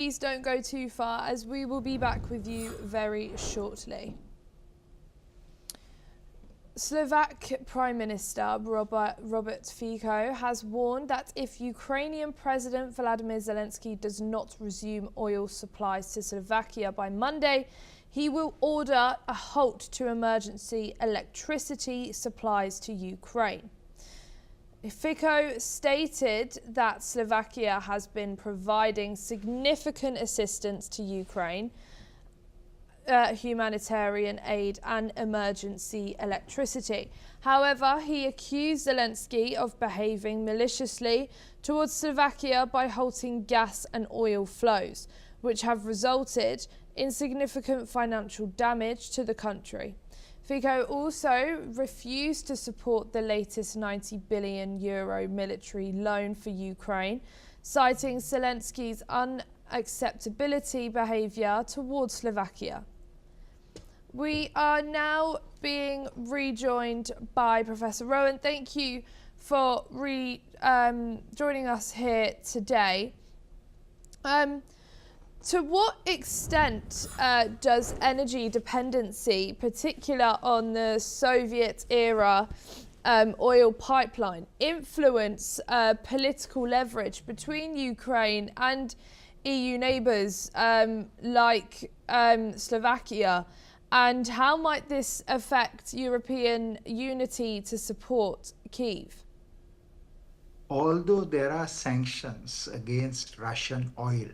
Please don't go too far, as we will be back with you very shortly. Slovak Prime Minister Robert Fico has warned that if Ukrainian President Volodymyr Zelensky does not resume oil supplies to Slovakia by Monday, he will order a halt to emergency electricity supplies to Ukraine. Fico stated that Slovakia has been providing significant assistance to Ukraine, humanitarian aid and emergency electricity. However, he accused Zelensky of behaving maliciously towards Slovakia by halting gas and oil flows, which have resulted in significant financial damage to the country. Fico also refused to support the latest €90 billion military loan for Ukraine, citing Zelensky's unacceptability behaviour towards Slovakia. We are now being rejoined by Professor Rowan. Thank you for joining us here today. To what extent does energy dependency, particular on the Soviet-era oil pipeline, influence political leverage between Ukraine and EU neighbours like Slovakia? And how might this affect European unity to support Kyiv? Although there are sanctions against Russian oil,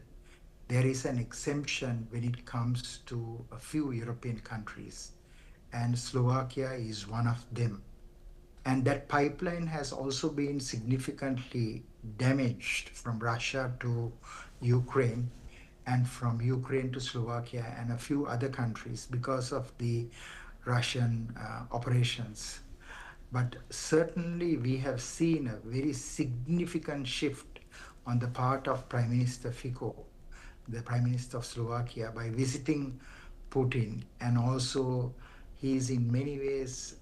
there is an exemption when it comes to a few European countries, and Slovakia is one of them. And that pipeline has also been significantly damaged from Russia to Ukraine and from Ukraine to Slovakia and a few other countries because of the Russian operations. But certainly we have seen a very significant shift on the part of Prime Minister Fico, the Prime Minister of Slovakia, by visiting Putin, and also he is in many ways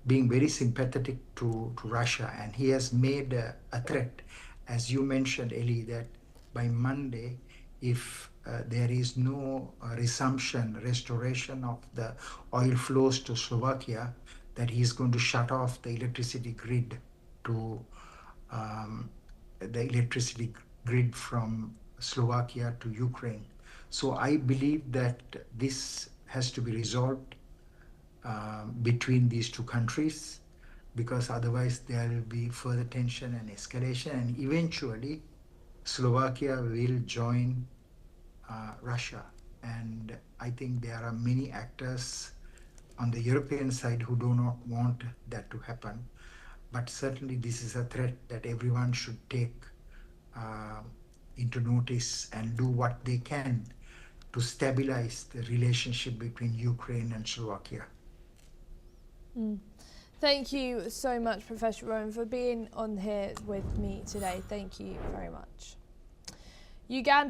being very sympathetic to Russia, and he has made a threat, as you mentioned, Eli, that by Monday, if there is no restoration of the oil flows to Slovakia, that he is going to shut off the electricity grid from Slovakia to Ukraine. So I believe that this has to be resolved between these two countries, because otherwise there will be further tension and escalation, and eventually Slovakia will join Russia. And I think there are many actors on the European side who do not want that to happen. But certainly this is a threat that everyone should take into notice and do what they can to stabilize the relationship between Ukraine and Slovakia. Thank you so much, Professor Rowan, for being on here with me today. Thank you very much. Uganda